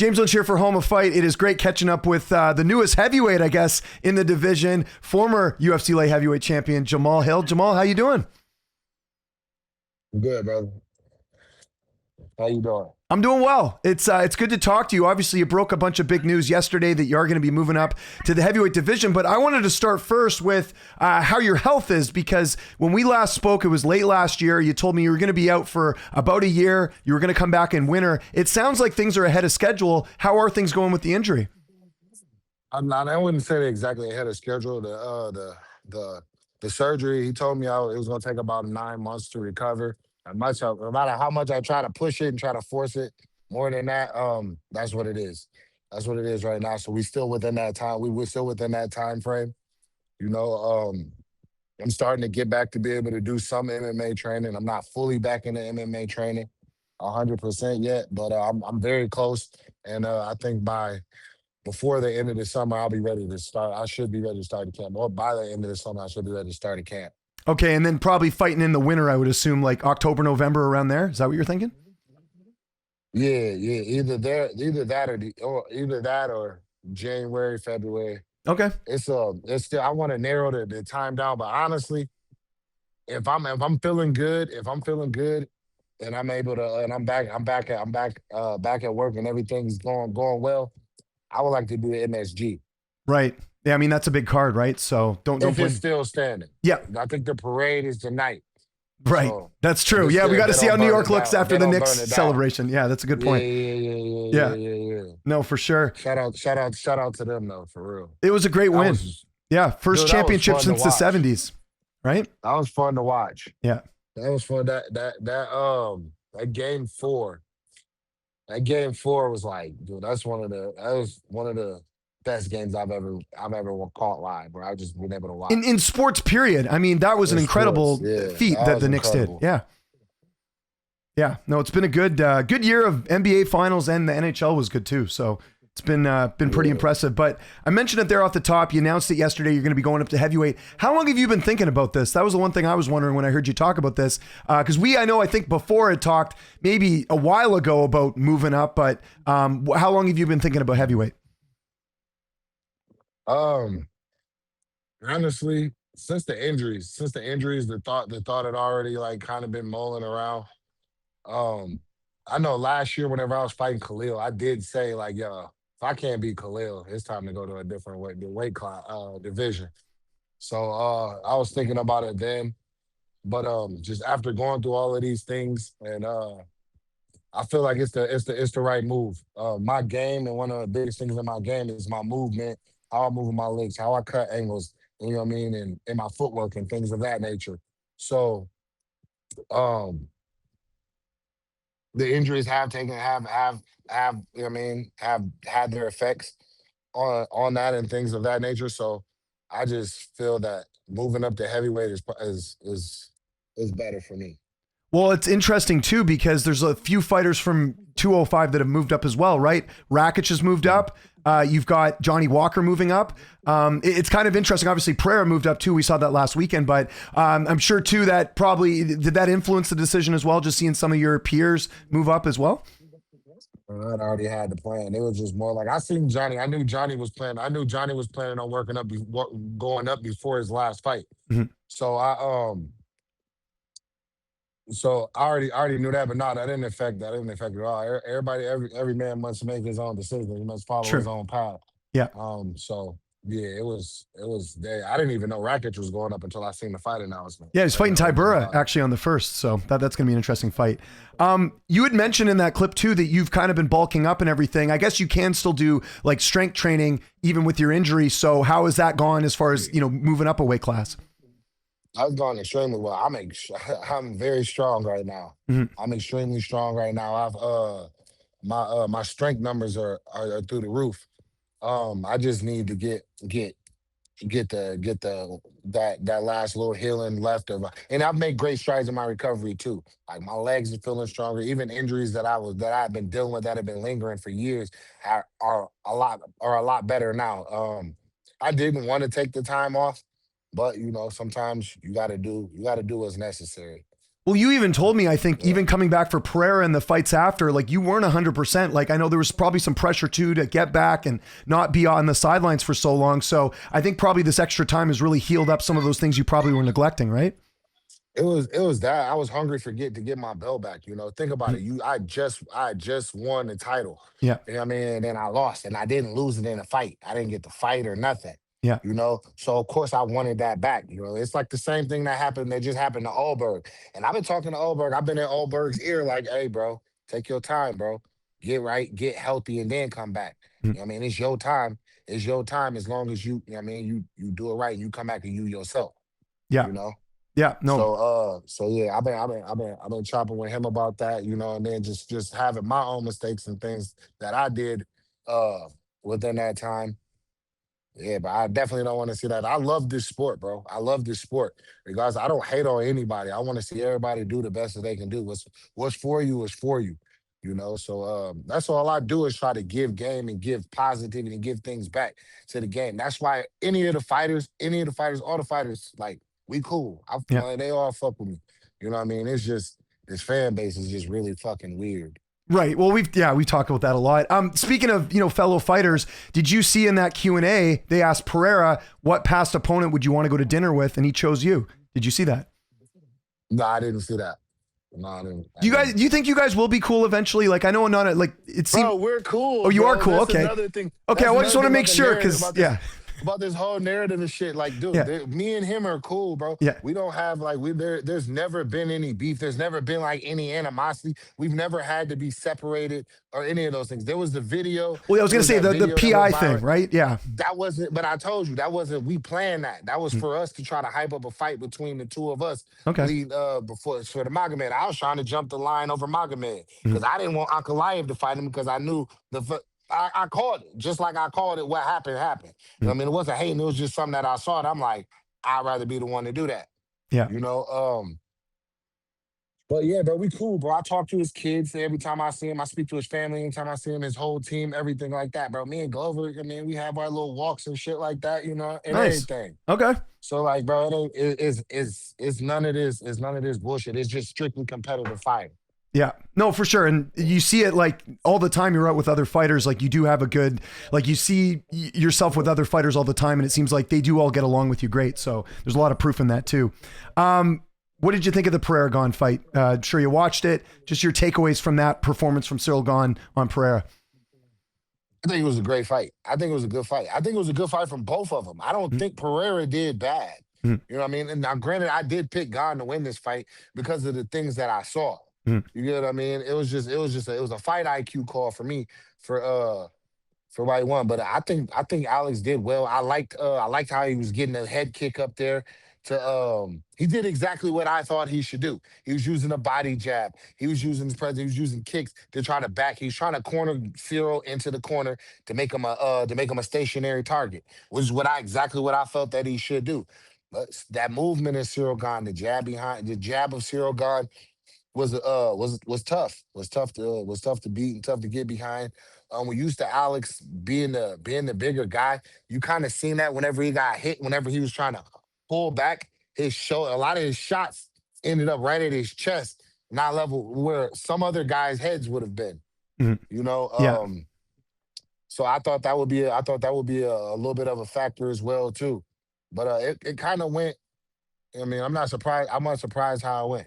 James Lynch here for Home of Fight. It is great catching up with the newest heavyweight, I guess, in the division, former UFC light heavyweight champion Jamahal Hill. Jamahal, how you doing? Good, brother. How you doing? I'm doing well. It's good to talk to you. Obviously, you broke a bunch of big news yesterday that you are going to be moving up to the heavyweight division. But I wanted to start first with how your health is, because when we last spoke, it was late last year. You told me you were going to be out for about a year. You were going to come back in winter. It sounds like things are ahead of schedule. How are things going with the injury? I'm not. I wouldn't say exactly ahead of schedule. The surgery. He told me it was going to take about 9 months to recover. No matter how much I try to push it and try to force it, more than that, that's what it is. That's what it is right now. So we still within that time. We're still within that time frame. You know, I'm starting to get back to be able to do some MMA training. I'm not fully back into MMA training 100% yet, but I'm very close. And I think before the end of the summer, I'll be ready to start. I should be ready to start the camp. Or by the end of the summer, I should be ready to start a camp. Okay, and then probably fighting in the winter, I would assume, like October, November, around there. Is that what you're thinking? Yeah. Either that or January, February. Okay. It's still, I want to narrow the time down, but honestly, if I'm feeling good, and I'm able to, and I'm back at work and everything's going well, I would like to do the MSG. Right. Yeah, I mean, that's a big card, right? So don't If it's still standing. Yeah. I think the parade is tonight. Right. So that's true. Yeah, we got to see how New York looks after the Knicks celebration. Yeah, that's a good point. Yeah. No, for sure. Shout out to them though, for real. It was a great win. First championship since the 70s, right? That was fun to watch. Yeah. That was fun. That game 4. That game 4 was like, dude, that was one of the best games I've ever caught live, where I've just been able to watch. In sports, period. I mean, that was an incredible feat that the Knicks did. Yeah. Yeah. No, it's been a good year of NBA Finals, and the NHL was good too. So it's been pretty impressive. But I mentioned it there off the top. You announced it yesterday. You're going to be going up to heavyweight. How long have you been thinking about this? That was the one thing I was wondering when I heard you talk about this. Because I think before it talked maybe a while ago about moving up. But how long have you been thinking about heavyweight? Honestly, since the injuries, the thought had already like kind of been mulling around. I know last year whenever I was fighting Khalil, I did say like, yo, if I can't beat Khalil, it's time to go to a different weight class, division. So I was thinking about it then, but just after going through all of these things, and I feel like it's the right move. My game, and one of the biggest things in my game is my movement, how I move my legs, how I cut angles, you know what I mean, and my footwork and things of that nature. So the injuries have you know what I mean, have had their effects on that and things of that nature. So I just feel that moving up to heavyweight is better for me. Well, it's interesting too, because there's a few fighters from 205 that have moved up as well, right? Rakic has moved up. You've got Johnny Walker moving up. It's kind of interesting. Obviously, Pereira moved up too. We saw that last weekend, but I'm sure too that probably did that influence the decision as well, just seeing some of your peers move up as well? I already had the plan. It was just more like I seen Johnny. I knew Johnny was planning on working up, going up before his last fight. Mm-hmm. So I already knew that, but no, that didn't affect it at all. Every man must make his own decision. He must follow his own path. Yeah. So yeah, it was there. I didn't even know Rakic was going up until I seen the fight announcement. Yeah, he's fighting Topuria actually on the 1st. So that's going to be an interesting fight. You had mentioned in that clip too that you've kind of been bulking up and everything. I guess you can still do like strength training even with your injury. So how has that gone as far as, moving up a weight class? I've gone extremely well. I'm very strong right now. Mm-hmm. I'm extremely strong right now. My strength numbers are through the roof. I just need to get that last little healing left of, and I've made great strides in my recovery too. Like my legs are feeling stronger. Even injuries that I've been dealing with that have been lingering for years are a lot better now. I didn't want to take the time off, but sometimes you gotta do what's necessary. Well, you even told me, I think, even coming back for Pereira and the fights after, like you weren't 100%. Like I know there was probably some pressure too to get back and not be on the sidelines for so long. So I think probably this extra time has really healed up some of those things you probably were neglecting, right? It was that I was hungry to get my belt back. You know, think about it. I just won the title. Yeah. You know what I mean? And then I lost, and I didn't lose it in a fight. I didn't get the fight or nothing. Yeah. You know, so of course I wanted that back. You know, it's like the same thing that just happened to Allberg. And I've been talking to Allberg. I've been in Allberg's ear like, hey, bro, take your time, bro. Get right, get healthy, and then come back. You know what I mean? It's your time. It's your time as long as you know what I mean, you do it right and you come back and you yourself. Yeah. You know? Yeah, no. So yeah, I've been chopping with him about that, you know, and then just having my own mistakes and things that I did uh within that time. Yeah, but I definitely don't want to see that. I love this sport, bro. I love this sport. Because I don't hate on anybody. I want to see everybody do the best that they can do. What's for you is for you. You know, so that's all I do is try to give game and give positivity and give things back to the game. That's why all the fighters, like we cool. Yeah. They all fuck with me. You know what I mean? It's just this fan base is just really fucking weird. Right. Well, we've talked about that a lot. Speaking of, fellow fighters, did you see in that Q&A, they asked Pereira, what past opponent would you want to go to dinner with? And he chose you. Did you see that? No, I didn't see that. No, I didn't. Do you think you guys will be cool eventually? Like, I know not like it seems. Bro, we're cool. Oh, you bro. are cool. That's Okay. Another thing. Okay. I just want to make sure because About this whole narrative and shit, like, dude, Yeah. me and him are cool, bro. Yeah. We don't have like there's never been any beef. There's never been like any animosity. We've never had to be separated or any of those things. There was the video. Well, I was gonna say the PI thing, right? Yeah. That wasn't, but I told you that wasn't. We planned that. That was for us to try to hype up a fight between the two of us. Okay. Before for the Magomed, I was trying to jump the line over Magomed because I didn't want Ankalaev to fight him because I knew I called it just like I called it. What happened happened. You know what I mean, it wasn't hating. It was just something that I saw. And I'm like, I'd rather be the one to do that. Yeah. You know. But yeah, bro, we cool, bro. I talk to his kids every time I see him. I speak to his family anytime I see him, his whole team, everything like that, bro. Me and Glover, I mean, we have our little walks and shit like that, you know, and everything. Okay. So like, bro, it's none of this. It's none of this bullshit. It's just strictly competitive fighting. Yeah, no, for sure. And you see it like all the time you're out with other fighters. Like you do have a good, like you see yourself with other fighters all the time. And it seems like they do all get along with you great. So there's a lot of proof in that too. What did you think of the Pereira Gane fight? Sure you watched it. Just your takeaways from that performance from Ciryl Gane on Pereira. I think it was a great fight. I think it was a good fight. I think it was a good fight from both of them. I don't think Pereira did bad. You know what I mean? And now granted, I did pick Gane to win this fight because of the things that I saw. You get what I mean? It was a fight IQ call for me for why he won. But I think Alex did well. I liked how he was getting a head kick up there he did exactly what I thought he should do. He was using a body jab. He was using his presence. He was using kicks to try to back. He's trying to corner Ciryl into the corner to make him a stationary target, which is exactly what I felt that he should do. But that movement in Ciryl Gane, the jab of Ciryl Gane was tough. Was tough to beat and tough to get behind. We're used to Alex being the bigger guy. You kind of seen that whenever he got hit, whenever he was trying to pull back his shoulder. A lot of his shots ended up right at his chest, not level where some other guys' heads would have been. You know, so I thought that would be a little bit of a factor as well too. But it kind of went. I mean, I'm not surprised. I'm not surprised how it went.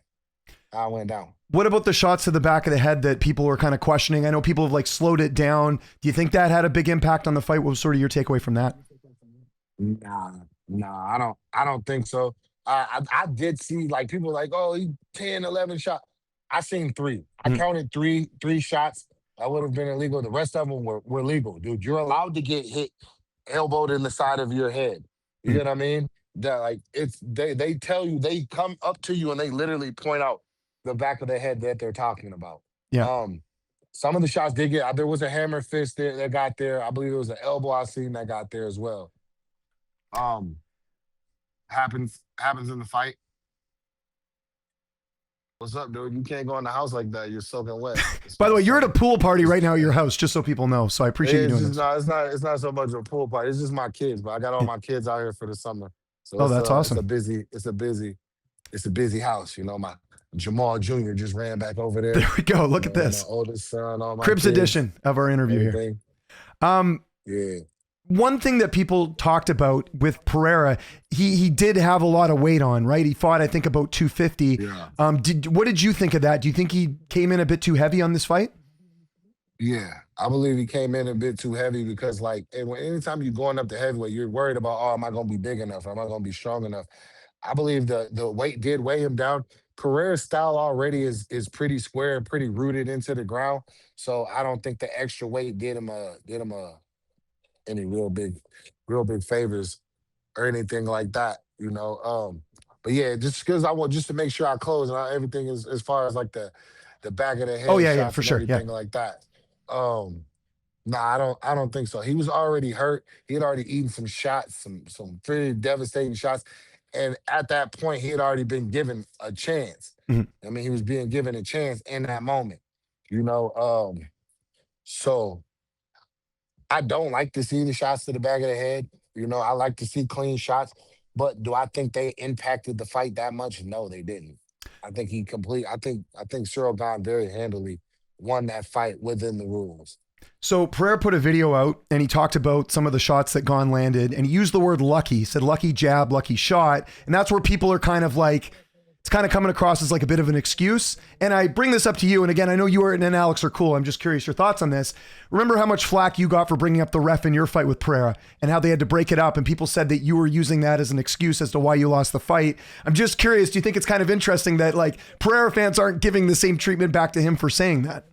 How it went down. What about the shots to the back of the head that people were kind of questioning? I know people have like slowed it down. Do you think that had a big impact on the fight? What was sort of your takeaway from that? Nah, I don't think so. I did see like people like, oh, he 10, 11 shots. I seen 3. I counted three shots that would have been illegal. The rest of them were legal, dude. You're allowed to get hit, elbowed in the side of your head. You know what I mean? That like they tell you, they come up to you and they literally point out the back of the head that they're talking about. Yeah. Some of the shots did get. There was a hammer fist that got there. I believe there was an elbow I seen that got there as well. Happens in the fight. What's up, dude? You can't go in the house like that. You're soaking wet. By the way, you're at a pool party right now at your house, just so people know. So I appreciate you doing this. It's not so much of a pool party. It's just my kids, but I got all my kids out here for the summer. So that's awesome. It's a busy house. You know, Jamal Jr. just ran back over there. There we go. Look at this. My oldest son, all my Cribs kids, edition of our interview everything. here. Yeah. One thing that people talked about with Pereira, he did have a lot of weight on, right? He fought, I think, about 250. Yeah. What did you think of that? Do you think he came in a bit too heavy on this fight? Yeah, I believe he came in a bit too heavy because, like, anytime you're going up to heavyweight, you're worried about, oh, am I going to be big enough? Am I going to be strong enough? I believe the weight did weigh him down. Pereira's style already is pretty square and pretty rooted into the ground, so I don't think the extra weight did him any real big favors or anything like that. But yeah, just because I want just to make sure I close and everything is as far as like the back of the head. Oh yeah, shots for and sure, everything like that. Nah, I don't think so. He was already hurt. He had already eaten some shots, some pretty devastating shots. And at that point, he had already been given a chance. Mm-hmm. I mean, he was being given a chance in that moment. So I don't like to see the shots to the back of the head. I like to see clean shots. But do I think they impacted the fight that much? No, they didn't. I think I think Ciryl Gane very handily won that fight within the rules. So Pereira put a video out and he talked about some of the shots that Gane landed and he used the word lucky. He said lucky jab, lucky shot. And that's where people are kind of like, it's kind of coming across as like a bit of an excuse. And I bring this up to you. And again, I know you and Alex are cool. I'm just curious your thoughts on this. Remember how much flack you got for bringing up the ref in your fight with Pereira and how they had to break it up. And people said that you were using that as an excuse as to why you lost the fight. I'm just curious. Do you think it's kind of interesting that like Pereira fans aren't giving the same treatment back to him for saying that?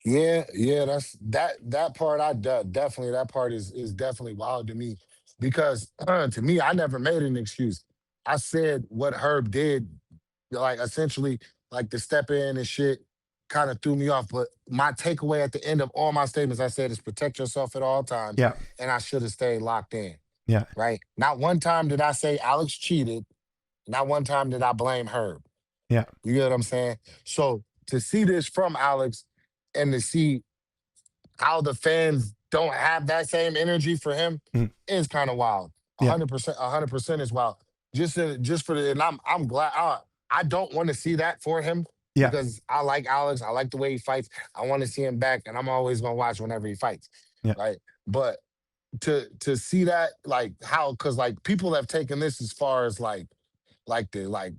Yeah, that's that part. Definitely that part is definitely wild to me because to me, I never made an excuse. I said what Herb did, like essentially, like the step in and shit, kind of threw me off. But my takeaway at the end of all my statements, I said, is protect yourself at all times. Yeah, and I should have stayed locked in. Yeah, right. Not one time did I say Alex cheated. Not one time did I blame Herb. Yeah, you get what I'm saying. So to see this from Alex. And to see how the fans don't have that same energy for him is kind of wild. 100%, 100% is wild. Just for the, and I'm glad. I don't want to see that for him because I like Alex. I like the way he fights. I want to see him back, and I'm always gonna watch whenever he fights. Right, but to see that like how because like people have taken this as far as like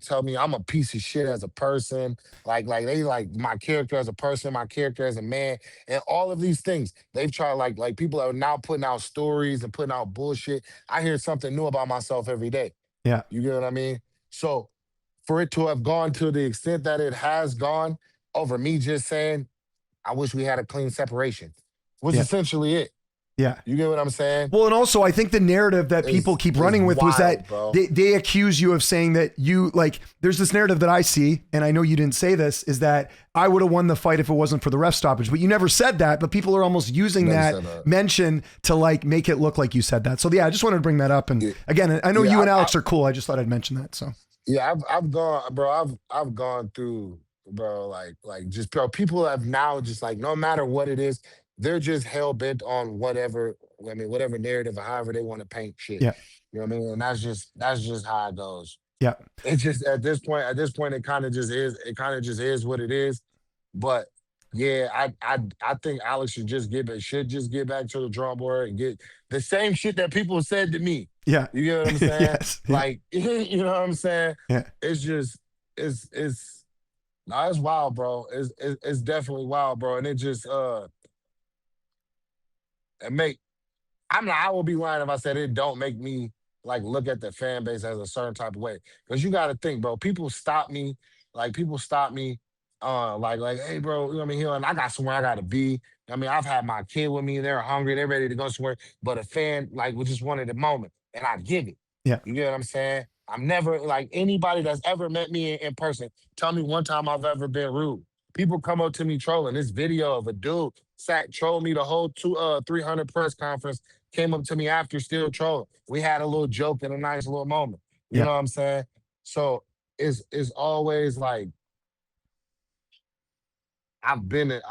tell me I'm a piece of shit as a person, like they like my character as a person, my character as a man, and all of these things. They've tried like people are now putting out stories and putting out bullshit. I hear something new about myself every day. Yeah. You get what I mean? So for it to have gone to the extent that it has gone over me just saying, I wish we had a clean separation, was essentially it. Yeah. You get what I'm saying? Well, and also I think the narrative that people keep running with was that they accuse you of saying that you like, there's this narrative that I see, and I know you didn't say this, is that I would have won the fight if it wasn't for the ref stoppage, but you never said that, but people are almost using that mention to like make it look like you said that. So yeah, I just wanted to bring that up. And again, I know you and Alex are cool. I just thought I'd mention that. So yeah, I've gone through, bro, like just, bro, people have now just like, no matter what it is, they're just hell bent on whatever narrative or however they want to paint shit. Yeah. You know what I mean? And that's just how it goes. Yeah. It's just at this point, it kind of just is what it is. But yeah, I think Alex should just get back to the drawing board and get the same shit that people said to me. Yeah. You get what I'm saying? Yes. Like, you know what I'm saying? Yeah. It's just it's wild, bro. It's definitely wild, bro. And it just I will be lying if I said it don't make me like look at the fan base as a certain type of way. Because you got to think, bro, people stop me, like, hey, bro, you know what I mean? And I got somewhere I got to be. I mean, I've had my kid with me. They're hungry. They're ready to go somewhere. But a fan, like, we just wanted a moment. And I give it. Yeah. You get what I'm saying? I'm never, like, anybody that's ever met me in person, tell me one time I've ever been rude. People come up to me trolling. This video of a dude trolled me the whole 300 press conference, came up to me after still trolling. We had a little joke and a nice little moment. You know what I'm saying? So it's always like, I've you know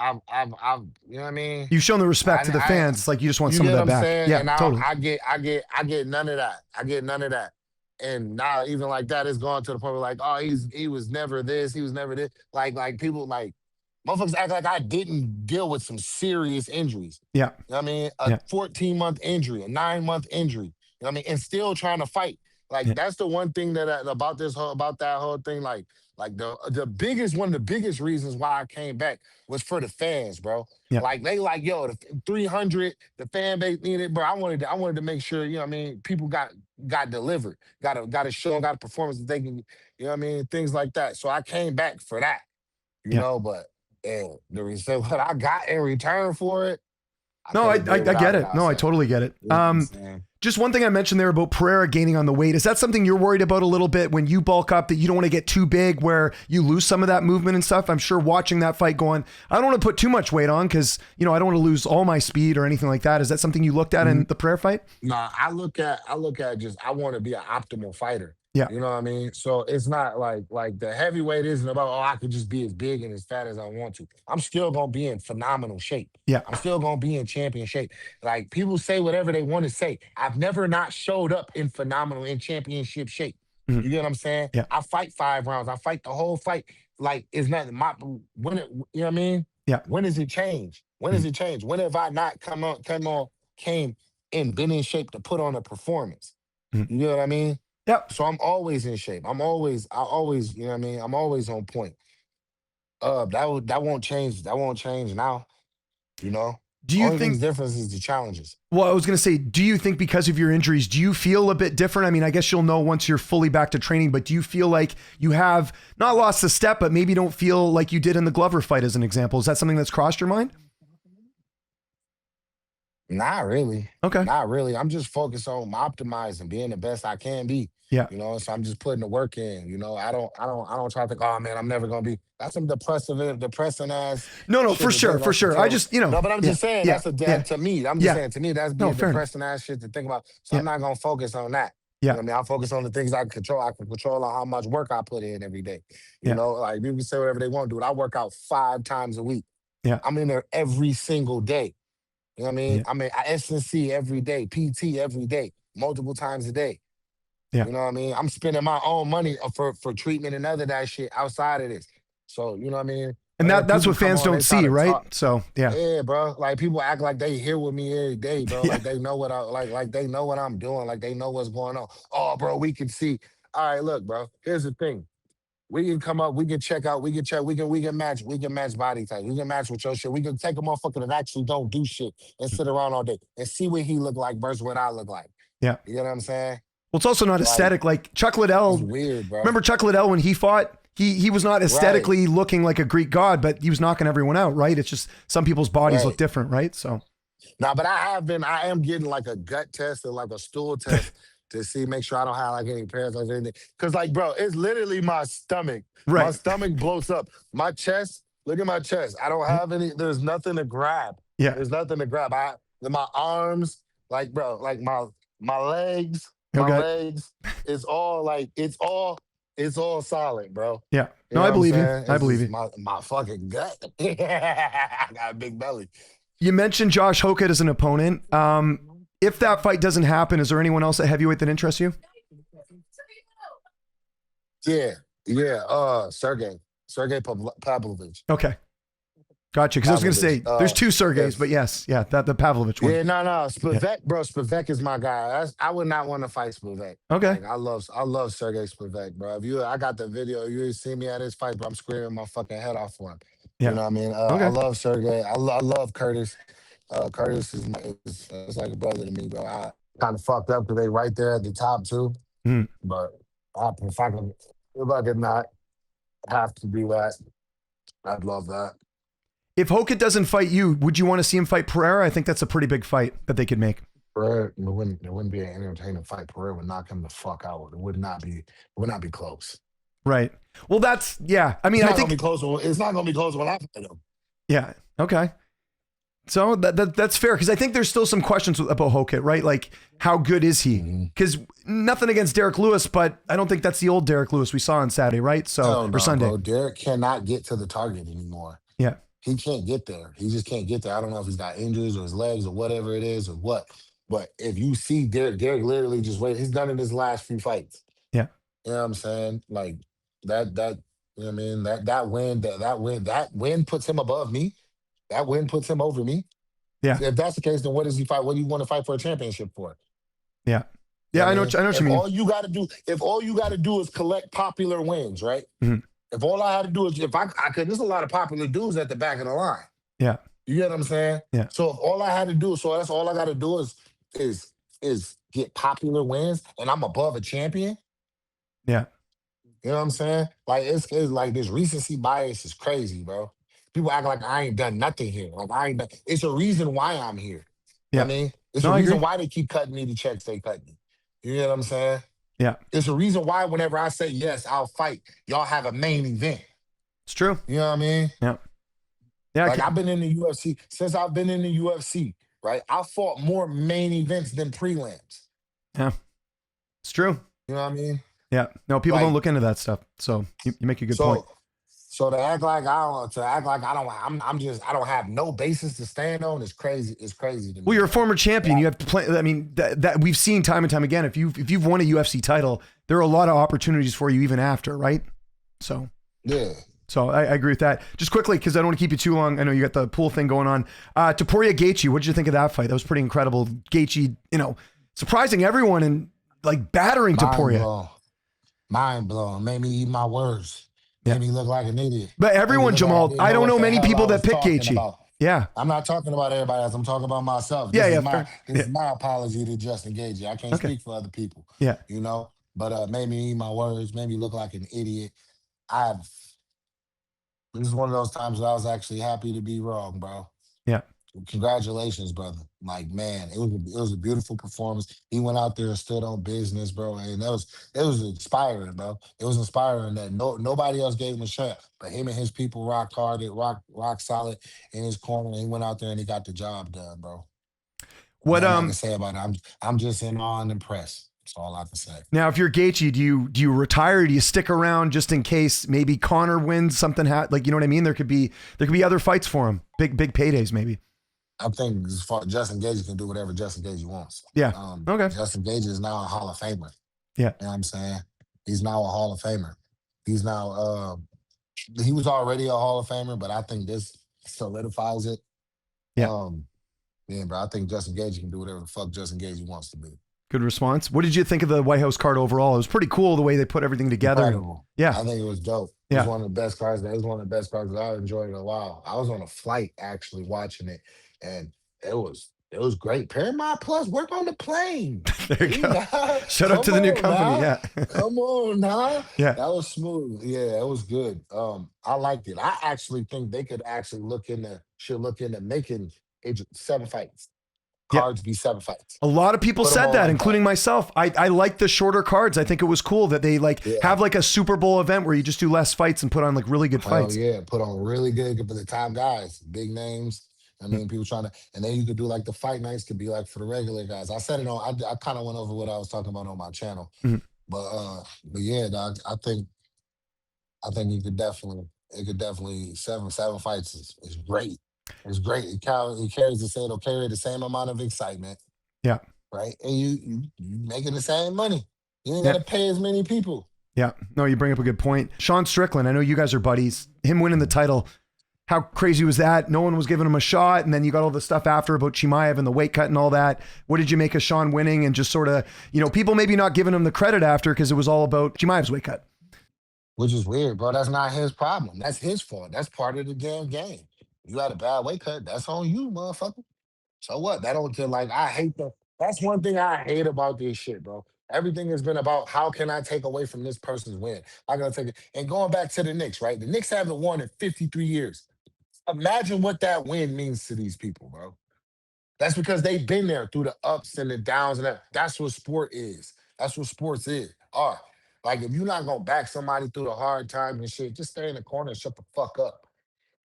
what I mean? You've shown the respect to the fans. Like you just want some of that back. Saying? Yeah, and totally. I get none of that. I get none of that. and now even like that is going to the point where like, oh, he was never this, he was never this. Like people like motherfuckers act like I didn't deal with some serious injuries. Yeah. You know what I mean? A 14-month injury, a 9-month injury. You know what I mean? And still trying to fight. Like that's the one thing about that whole thing. Like the biggest one of the biggest reasons why I came back was for the fans, bro. Yeah. Like they like, yo, the 300, the fan base needed, bro. I wanted to make sure, you know what I mean, people got delivered, got a show, got a performance that they can, you know what I mean, things like that. So I came back for that, you know, but the result what I got in return for it. I get it. No, I totally get it. Just one thing I mentioned there about Pereira gaining on the weight. Is that something you're worried about a little bit when you bulk up, that you don't want to get too big where you lose some of that movement and stuff? I'm sure watching that fight going, I don't want to put too much weight on because, you know, I don't want to lose all my speed or anything like that. Is that something you looked at in the Pereira fight? No, I look at just, I want to be an optimal fighter. Yeah. You know what I mean? So it's not like the heavyweight isn't about, oh, I could just be as big and as fat as I want to. I'm still going to be in phenomenal shape. Yeah. I'm still going to be in champion shape. Like people say whatever they want to say. I've never not showed up in phenomenal in championship shape. You get what I'm saying? Yeah. I fight 5 rounds. I fight the whole fight. Like it's nothing. You know what I mean? Yeah. When does it change? When does it change? When have I not came and been in shape to put on a performance? You know what I mean? Yep. So I'm always in shape. I always, you know what I mean? I'm always on point. That won't change. That won't change now. You know? Do you Only think thing's difference is the challenges? Well, I was going to say, do you think because of your injuries, do you feel a bit different? I mean, I guess you'll know once you're fully back to training, but do you feel like you have not lost a step, but maybe don't feel like you did in the Glover fight as an example? Is that something that's crossed your mind? Not really. Okay. Not really. I'm just focused on optimizing, being the best I can be. Yeah. You know, so I'm just putting the work in. You know, I don't try to think, oh man, I'm never gonna be. That's some depressing ass. No, for sure. I just, you know. No, but I'm just saying to me. I'm just saying to me that's being depressing ass shit to think about. So I'm not gonna focus on that. Yeah. You know what I mean? I'll focus on the things I can control. I can control on how much work I put in every day. You know, like people say whatever they want to do. I work out 5 times a week. Yeah. I'm in there every single day. You know what I mean? Yeah. I mean, S&C every day, PT every day, multiple times a day. Yeah. You know what I mean? I'm spending my own money for treatment and other that shit outside of this. So, you know what I mean? And that's what fans don't see, right? So, yeah. Yeah, bro. Like people act like they here with me every day, bro. Yeah. Like they know what like they know what I'm doing. Like they know what's going on. Oh, bro, we can see. All right, look, bro. Here's the thing. We can come up, we can check out, we can match body types. We can match with your shit. We can take a motherfucker that actually don't do shit and sit around all day and see what he look like versus what I look like. Yeah. You know what I'm saying? Well, it's also not aesthetic. Like Chuck Liddell. It's weird, bro. Remember Chuck Liddell when he fought? He was not aesthetically looking like a Greek god, but he was knocking everyone out, right? It's just some people's bodies look different, right? So. Nah, but I am getting like a gut test or like a stool test to make sure I don't have like any parasites or anything. Cause like, bro, it's literally my stomach. Right. My stomach blows up. My chest, look at my chest. I don't have there's nothing to grab. Yeah. There's nothing to grab. My arms, like, bro, like my legs, it's all solid, bro. Yeah. You No, know I believe you. saying? I believe you. My fucking gut. I got a big belly. You mentioned Josh Hokit as an opponent. If that fight doesn't happen, is there anyone else at heavyweight that interests you? Yeah. Sergey Pavlovich. Okay. Gotcha. Because I was going to say, there's 2 Sergeys, but yes. Yeah, the Pavlovich one. Yeah, no. Spivak, bro. Spivak is my guy. I would not want to fight Spivak. Okay. Like, I love Sergey Spivak, bro. I got the video. You see me at his fight, bro. I'm screaming my fucking head off for him. Yeah. You know what I mean? I love Sergey. I love Curtis. Curtis is like a brother to me, bro. I kind of fucked up because they right there at the top too. But if I could not have to do that, I'd love that. If Hokit doesn't fight you, would you want to see him fight Pereira? I think that's a pretty big fight that they could make. Pereira, it wouldn't be an entertaining fight. Pereira would knock him the fuck out. It would not be close. Right. Well, I mean, I think it's not gonna be close when I fight him. Yeah. Okay. So that's fair, because I think there's still some questions about Hokit, right? Like, how good is he? Because nothing against Derek Lewis, but I don't think that's the old Derek Lewis we saw on Saturday, right? Or Sunday. Bro, Derek cannot get to the target anymore. Yeah. He can't get there. He just can't get there. I don't know if he's got injuries or his legs or whatever it is or what. But if you see Derek literally just wait, he's done in his last few fights. You know what I'm saying? Like that, you know what I mean? That win puts him above me. That win puts him over me. Yeah. If that's the case, then what does he fight? What do you want to fight for a championship for? Yeah. You Yeah. know what I I know. mean? I know what you If mean. all you got to do, if all you got to do is collect popular wins, right? Mhm. If all I had to do is, if I could, there's a lot of popular dudes at the back of the line. Yeah. You get what I'm saying? Yeah. So if all I had to do, so that's all I got to do is is get popular wins, and I'm above a champion. Yeah. You know what I'm saying? Like it's like this recency bias is crazy, bro. People act like I ain't done nothing here. Like I ain't done. It's a reason why I'm here. You know Yeah. what I mean? It's No, a I agree. reason why they keep cutting me the checks they cut me. You know what I'm saying? Yeah. It's a reason why whenever I say yes, I'll fight. Y'all have a main event. It's true. You know what I mean? Yeah. Yeah. Like I've been in the UFC since I've been in the UFC, right? I fought more main events than prelims. Yeah. It's true. You know what I mean? Yeah. No, people don't Like look into that stuff. So you make a good point. so to act like I don't I'm just I don't have no basis to stand on is crazy. It's crazy to me. Well, you're a former champion. You have to play. I mean, that we've seen time and time again. If you've won a UFC title, there are a lot of opportunities for you even after, right? So Yeah. So I agree with that. Just quickly, because I don't want to keep you too long. I know you got the pool thing going on. Topuria Geathje, what did you think of that fight? That was pretty incredible. Geathje, surprising everyone and like battering Topuria. Mind blown. Made me eat my words. Yeah. Made me look like an idiot. But everyone, Jamal, I don't know many people that pick Geathje. Yeah. I'm not talking about everybody else. I'm talking about myself. This is my apology to Justin Geathje. I can't speak for other people. Yeah. But made me eat my words, made me look like an idiot. This is one of those times that I was actually happy to be wrong, bro. Yeah. Congratulations, brother. Like, man, it was a beautiful performance. He went out there and stood on business, bro. And it was inspiring, bro. It was inspiring that nobody else gave him a shot. But him and his people rocked hard, rock solid in his corner. And he went out there and he got the job done, bro. What I can say about it, I'm just in awe and impressed. That's all I can say. Now, if you're Geathje, do you retire? Do you stick around just in case maybe Conor wins something? Like, you know what I mean? There could be other fights for him. Big paydays, maybe. I think as far Justin Geathje can do whatever Justin Geathje wants. Yeah. Okay. Justin Geathje is now a Hall of Famer. Yeah. You know what I'm saying? He's now a Hall of Famer. He's now he was already a Hall of Famer, but I think this solidifies it. Yeah. Yeah, bro. I think Justin Geathje can do whatever the fuck Justin Geathje wants to be. Good response. What did you think of the White House card overall? It was pretty cool the way they put everything together. Incredible. Yeah. I think it was dope. It was one of the best cards. It was one of the best cards that I enjoyed in a while. I was on a flight actually watching it, and it was great. Paramount Plus, work on the plane. There you go. Shout out to the new company. Now. Yeah. Come on now. Yeah. That was smooth. Yeah, it was good. I liked it. I actually think they could actually should look into making it 7 fights. Cards be 7 fights. A lot of people said that, including myself. I like the shorter cards. I think it was cool that they have like a Super Bowl event where you just do less fights and put on like really good fights. Oh yeah, put on really good for the top guys, big names. I mean, people trying to, and then you could do like the fight nights could be like for the regular guys. I said it on. I kind of went over what I was talking about on my channel, but yeah, dog. I think it could definitely seven fights is great. It's great. It carries it'll carry the same amount of excitement. Yeah. Right. And you making the same money. You ain't gotta pay as many people. Yeah. No, you bring up a good point. Sean Strickland, I know you guys are buddies. Him winning the title, how crazy was that? No one was giving him a shot. And then you got all the stuff after about Chimaev and the weight cut and all that. What did you make of Sean winning and just sort of, people maybe not giving him the credit after because it was all about Chimaev's weight cut? Which is weird, bro. That's not his problem. That's his fault. That's part of the damn game. You had a bad weight cut. That's on you, motherfucker. So what? I hate that. That's one thing I hate about this shit, bro. Everything has been about how can I take away from this person's win? How can I take it? And going back to the Knicks, right? The Knicks haven't won in 53 years. Imagine what that win means to these people, bro. That's because they've been there through the ups and the downs, and that's what sport is. That's what sports are. Like if you're not gonna back somebody through the hard times and shit, just stay in the corner and shut the fuck up.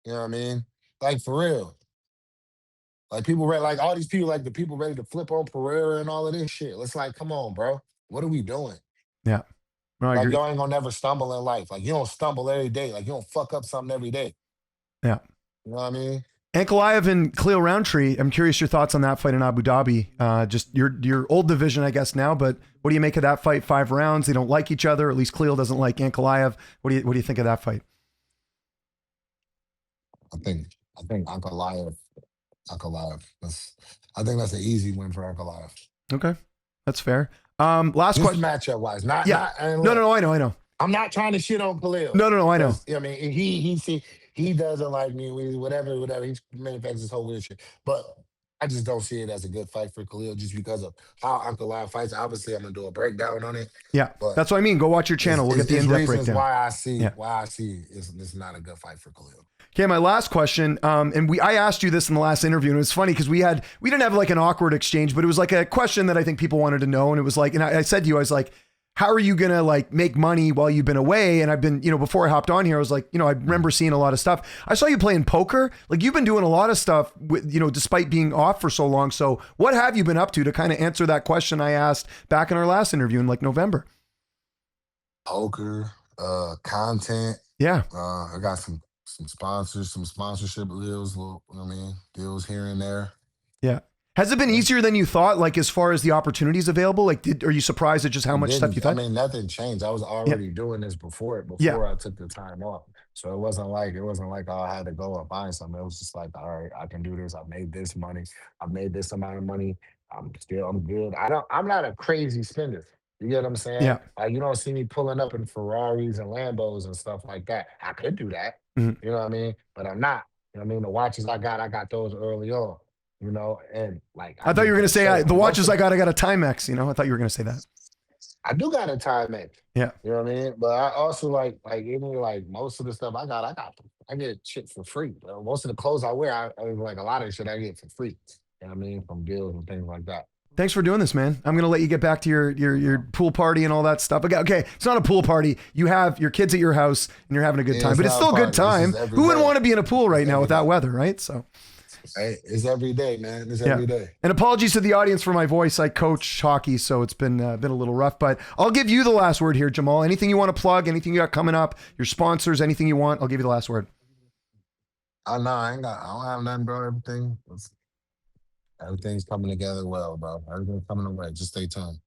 You know what I mean? Like for real. Like people ready, like all these people, like the people ready to flip on Pereira and all of this shit. It's like, come on, bro. What are we doing? Yeah. No, I like agree. y'all ain't gonna never stumble in life. Like you don't stumble every day. Like you don't fuck up something every day. Yeah. You know what I mean? Ankalaev and Khalil Rountree. I'm curious your thoughts on that fight in Abu Dhabi. Just your old division, I guess now. But what do you make of that fight? 5 rounds. They don't like each other. At least Khalil doesn't like Ankalaev. What do you think of that fight? I think Ankalaev. I think that's an easy win for Ankalaev. Okay, that's fair. Last question. Matchup wise, not. No. I know. I'm not trying to shit on Khalil. No. I know. I mean, he doesn't like me. Whatever. He manufactures his whole weird shit. But I just don't see it as a good fight for Khalil just because of how Ankalaev fights. Obviously, I'm gonna do a breakdown on it. Yeah, but that's what I mean. Go watch your channel. We'll get the in-depth breakdown. Why I see it's not a good fight for Khalil. Okay, my last question, and I asked you this in the last interview, and it was funny because we didn't have like an awkward exchange, but it was like a question that I think people wanted to know, and it was like, and I said to you, I was like, how are you gonna like make money while you've been away? And I've been, before I hopped on here, I was like, I remember seeing a lot of stuff. I saw you playing poker, like you've been doing a lot of stuff with, despite being off for so long. So what have you been up to kind of answer that question I asked back in our last interview in like November? Poker, content. Yeah. I got some sponsors, some sponsorship deals, deals here and there. Yeah. Has it been easier than you thought, like as far as the opportunities available? Like, are you surprised at just how much stuff you thought? I mean, nothing changed. I was already doing this before I took the time off. So it wasn't like, oh, I had to go and find something. It was just like, all right, I can do this. I made this money. I made this amount of money. I'm good. I'm not a crazy spender. You get what I'm saying? Yeah. Like, you don't see me pulling up in Ferraris and Lambos and stuff like that. I could do that. Mm-hmm. You know what I mean? But I'm not. You know what I mean? The watches I got those early on. And like I thought you were going to say the watches I got a Timex. I thought you were going to say that. I do got a Timex. Yeah, you know what I mean. But I also like even like most of the stuff I get shit for free. Most of the clothes I wear, I like a lot of shit I get for free. You know what I mean, from deals and things like that. Thanks for doing this, man. I'm going to let you get back to your pool party and all that stuff. Okay, it's not a pool party. You have your kids at your house and you're having a good time, but it's still a good time. Who wouldn't want to be in a pool right now with that weather, right? So. Hey, it's every day, man. It's every day. And apologies to the audience for my voice. I coach hockey, so it's been a little rough. But I'll give you the last word here, Jamal. Anything you want to plug? Anything you got coming up? Your sponsors? Anything you want? I'll give you the last word. I don't have nothing, bro. Everything's coming together well, bro. Everything's coming away. Just stay tuned.